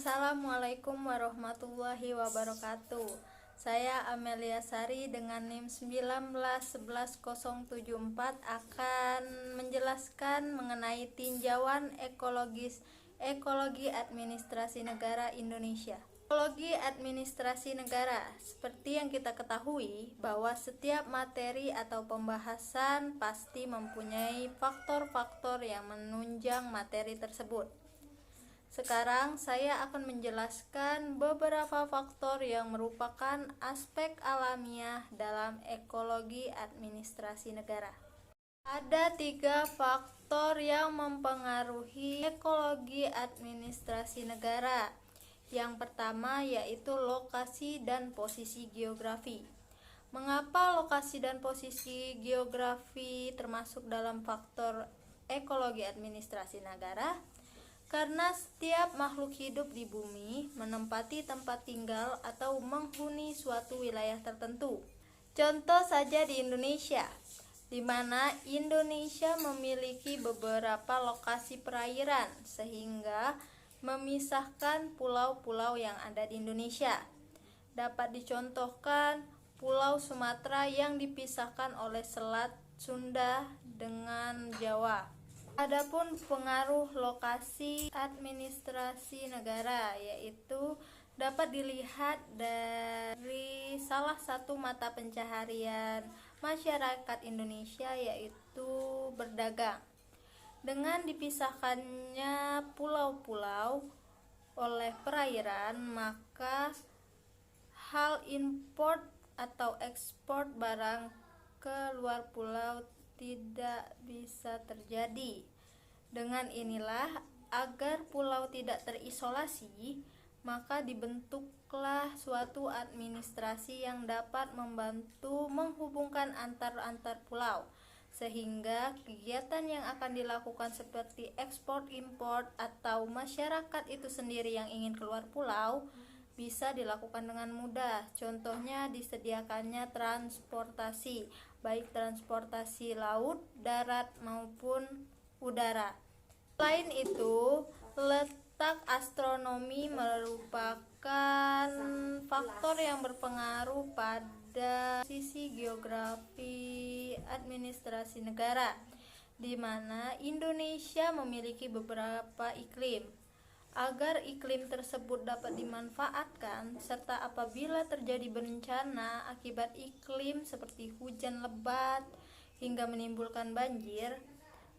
Assalamualaikum warahmatullahi wabarakatuh. Saya Amelia Sari dengan NIM 1911074 akan menjelaskan mengenai tinjauan ekologi administrasi negara Indonesia. Ekologi administrasi negara, seperti yang kita ketahui bahwa setiap materi atau pembahasan pasti mempunyai faktor-faktor yang menunjang materi tersebut. Sekarang saya akan menjelaskan beberapa faktor yang merupakan aspek alamiah dalam ekologi administrasi negara. Ada 3 faktor yang mempengaruhi ekologi administrasi negara. Yang pertama yaitu lokasi dan posisi geografi. Mengapa lokasi dan posisi geografi termasuk dalam faktor ekologi administrasi negara? Karena setiap makhluk hidup di bumi menempati tempat tinggal atau menghuni suatu wilayah tertentu. Contoh saja di Indonesia, di mana Indonesia memiliki beberapa lokasi perairan sehingga memisahkan pulau-pulau yang ada di Indonesia. Dapat dicontohkan Pulau Sumatera yang dipisahkan oleh Selat Sunda dengan Jawa. Adapun pengaruh lokasi administrasi negara yaitu dapat dilihat dari salah satu mata pencaharian masyarakat Indonesia yaitu berdagang. Dengan dipisahkannya pulau-pulau oleh perairan, maka hal import atau ekspor barang ke luar pulau tidak bisa terjadi. Dengan inilah, agar pulau tidak terisolasi, maka dibentuklah suatu administrasi yang dapat membantu menghubungkan antar pulau, sehingga kegiatan yang akan dilakukan seperti ekspor impor atau masyarakat itu sendiri yang ingin keluar pulau bisa dilakukan dengan mudah. Contohnya disediakannya transportasi, baik transportasi laut, darat maupun udara. Selain itu, letak astronomi merupakan faktor yang berpengaruh pada sisi geografi administrasi negara, di mana Indonesia memiliki beberapa iklim. Agar iklim tersebut dapat dimanfaatkan, serta apabila terjadi bencana akibat iklim seperti hujan lebat hingga menimbulkan banjir,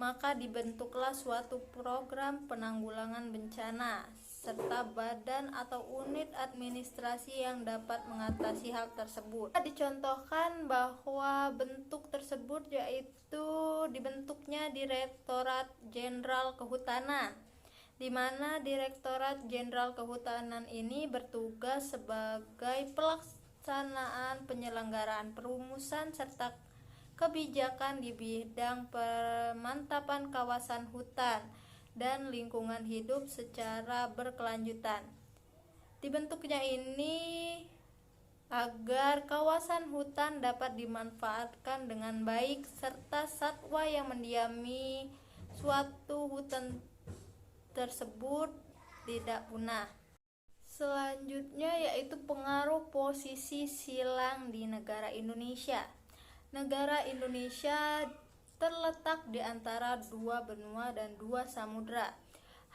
maka dibentuklah suatu program penanggulangan bencana serta badan atau unit administrasi yang dapat mengatasi hal tersebut. Dicontohkan bahwa bentuk tersebut yaitu dibentuknya Direktorat Jenderal Kehutanan, di mana Direktorat Jenderal Kehutanan ini bertugas sebagai pelaksanaan penyelenggaraan perumusan serta kebijakan di bidang pemantapan kawasan hutan dan lingkungan hidup secara berkelanjutan. Dibentuknya ini agar kawasan hutan dapat dimanfaatkan dengan baik serta satwa yang mendiami suatu hutan tersebut tidak punah. Selanjutnya yaitu pengaruh posisi silang di negara Indonesia. Negara Indonesia terletak di antara 2 benua dan 2 samudra.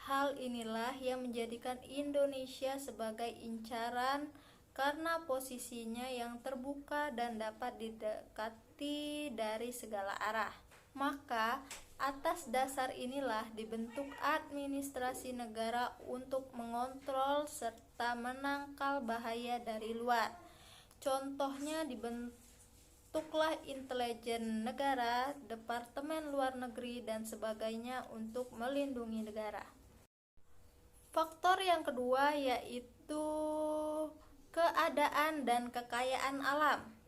Hal inilah yang menjadikan Indonesia sebagai incaran karena posisinya yang terbuka dan dapat didekati dari segala arah. Maka atas dasar inilah dibentuk administrasi negara untuk mengontrol serta menangkal bahaya dari luar. Contohnya dibentuklah intelijen negara, departemen luar negeri dan sebagainya untuk melindungi negara. Faktor yang kedua yaitu keadaan dan kekayaan alam.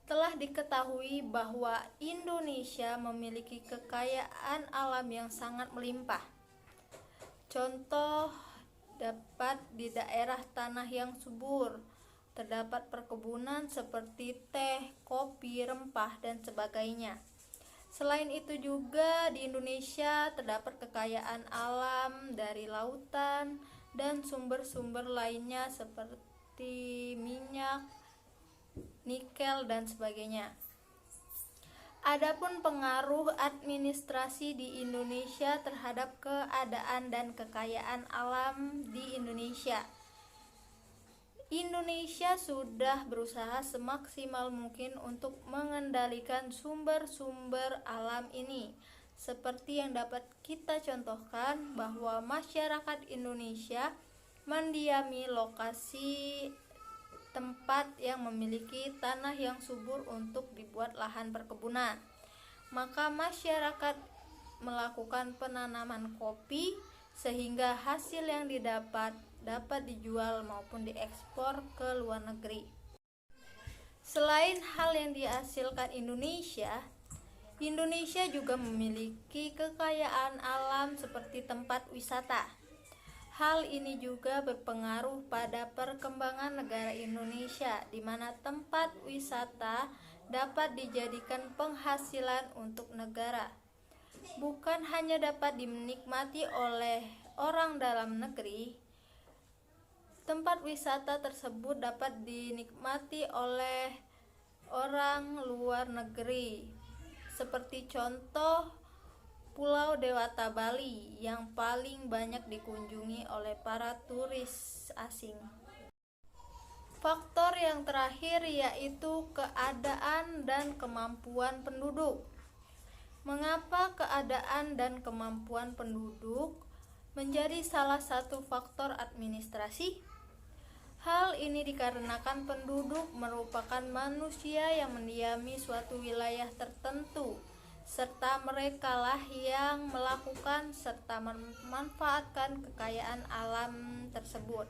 Telah diketahui bahwa Indonesia memiliki kekayaan alam yang sangat melimpah. Contoh dapat di daerah tanah yang subur, terdapat perkebunan seperti teh, kopi, rempah, dan sebagainya. Selain itu juga di Indonesia terdapat kekayaan alam dari lautan dan sumber-sumber lainnya seperti minyak, nikel, dan sebagainya. Adapun pengaruh administrasi di Indonesia terhadap keadaan dan kekayaan alam di Indonesia. Indonesia sudah berusaha semaksimal mungkin untuk mengendalikan sumber-sumber alam ini. Seperti yang dapat kita contohkan bahwa masyarakat Indonesia mendiami lokasi tempat yang memiliki tanah yang subur untuk dibuat lahan perkebunan. Maka masyarakat melakukan penanaman kopi sehingga hasil yang didapat dapat dijual maupun diekspor ke luar negeri. Selain hal yang dihasilkan Indonesia juga memiliki kekayaan alam seperti tempat wisata. Hal ini juga berpengaruh pada perkembangan negara Indonesia, di mana tempat wisata dapat dijadikan penghasilan untuk negara. Bukan hanya dapat dinikmati oleh orang dalam negeri, tempat wisata tersebut dapat dinikmati oleh orang luar negeri. Seperti contoh Pulau Dewata Bali yang paling banyak dikunjungi oleh para turis asing. Faktor yang terakhir yaitu keadaan dan kemampuan penduduk. Mengapa keadaan dan kemampuan penduduk menjadi salah satu faktor administrasi? Hal ini dikarenakan penduduk merupakan manusia yang mendiami suatu wilayah tertentu, serta merekalah yang melakukan serta memanfaatkan kekayaan alam tersebut.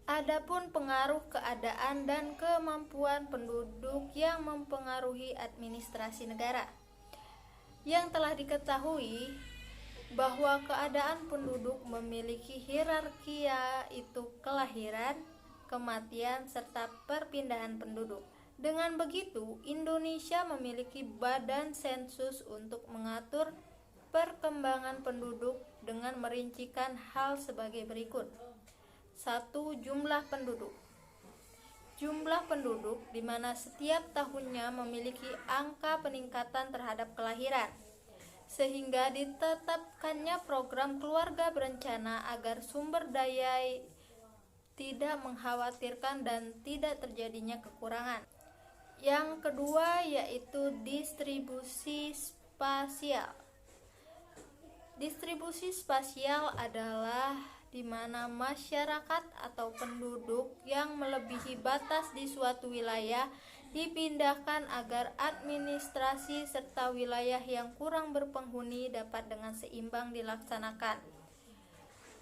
Adapun pengaruh keadaan dan kemampuan penduduk yang mempengaruhi administrasi negara. Yang telah diketahui bahwa keadaan penduduk memiliki hierarki, yaitu kelahiran, kematian, serta perpindahan penduduk. Dengan begitu, Indonesia memiliki badan sensus untuk mengatur perkembangan penduduk dengan merincikan hal sebagai berikut. 1. Jumlah penduduk. Jumlah penduduk di mana setiap tahunnya memiliki angka peningkatan terhadap kelahiran, sehingga ditetapkannya program keluarga berencana agar sumber daya tidak mengkhawatirkan dan tidak terjadinya kekurangan. Yang kedua yaitu distribusi spasial. Distribusi spasial adalah di mana masyarakat atau penduduk yang melebihi batas di suatu wilayah dipindahkan agar administrasi serta wilayah yang kurang berpenghuni dapat dengan seimbang dilaksanakan.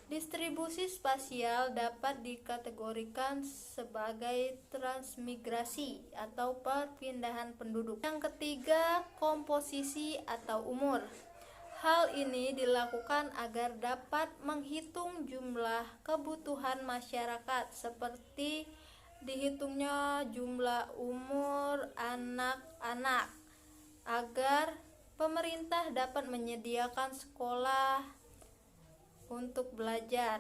Distribusi spasial dapat dikategorikan sebagai transmigrasi atau perpindahan penduduk. Yang ketiga, komposisi atau umur. Hal ini dilakukan agar dapat menghitung jumlah kebutuhan masyarakat, seperti dihitungnya jumlah umur anak-anak, agar pemerintah dapat menyediakan sekolah untuk belajar,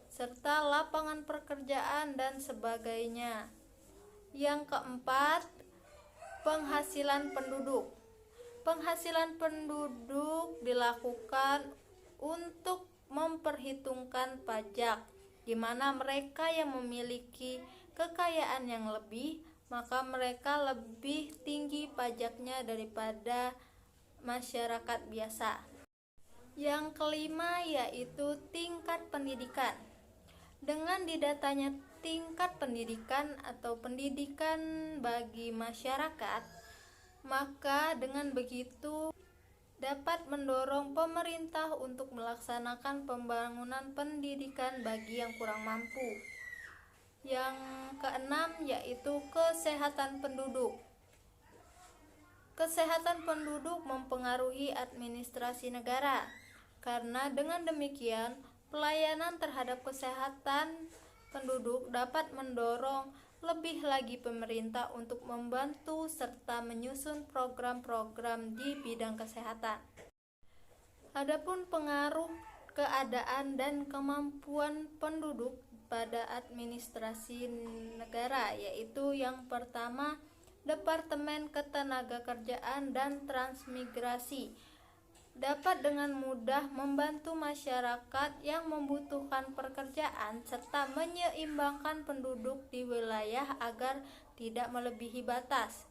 serta lapangan pekerjaan dan sebagainya. Yang keempat, penghasilan penduduk. Penghasilan penduduk dilakukan untuk memperhitungkan pajak, di mana mereka yang memiliki kekayaan yang lebih, maka mereka lebih tinggi pajaknya daripada masyarakat biasa. Yang kelima yaitu tingkat pendidikan. Dengan didatanya tingkat pendidikan atau pendidikan bagi masyarakat, maka dengan begitu dapat mendorong pemerintah untuk melaksanakan pembangunan pendidikan bagi yang kurang mampu. Yang keenam yaitu kesehatan penduduk. Kesehatan penduduk mempengaruhi administrasi negara, karena dengan demikian pelayanan terhadap kesehatan penduduk dapat mendorong lebih lagi pemerintah untuk membantu serta menyusun program-program di bidang kesehatan. Adapun pengaruh keadaan dan kemampuan penduduk pada administrasi negara, yaitu yang pertama, Departemen Ketenagakerjaan dan Transmigrasi dapat dengan mudah membantu masyarakat yang membutuhkan pekerjaan serta menyeimbangkan penduduk di wilayah agar tidak melebihi batas,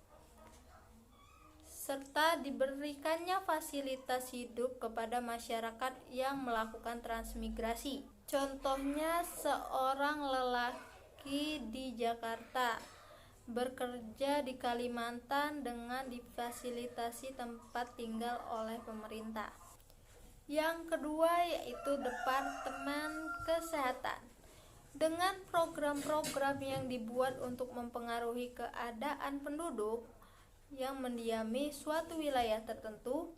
serta diberikannya fasilitas hidup kepada masyarakat yang melakukan transmigrasi. Contohnya, seorang lelaki di Jakarta bekerja di Kalimantan dengan difasilitasi tempat tinggal oleh pemerintah. Yang kedua yaitu Departemen Kesehatan. Dengan program-program yang dibuat untuk mempengaruhi keadaan penduduk yang mendiami suatu wilayah tertentu,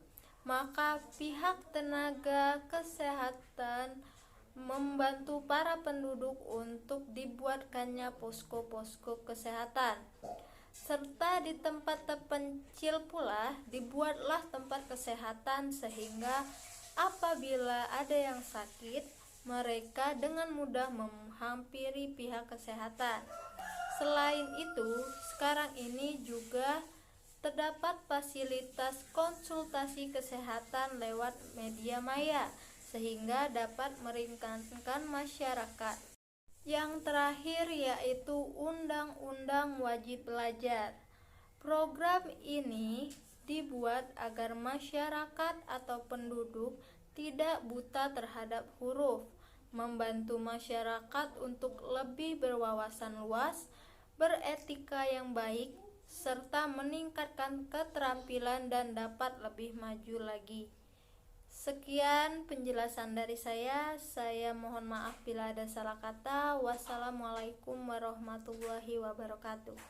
maka pihak tenaga kesehatan membantu para penduduk untuk dibuatkannya posko-posko kesehatan, serta di tempat terpencil pula dibuatlah tempat kesehatan sehingga apabila ada yang sakit, mereka dengan mudah menghampiri pihak kesehatan. Selain itu, sekarang ini juga terdapat fasilitas konsultasi kesehatan lewat media maya sehingga dapat meringankan masyarakat. Yang terakhir yaitu Undang-Undang Wajib Belajar. Program ini dibuat agar masyarakat atau penduduk tidak buta terhadap huruf, membantu masyarakat untuk lebih berwawasan luas, beretika yang baik, serta meningkatkan keterampilan dan dapat lebih maju lagi. Sekian penjelasan dari saya mohon maaf bila ada salah kata. Wassalamualaikum warahmatullahi wabarakatuh.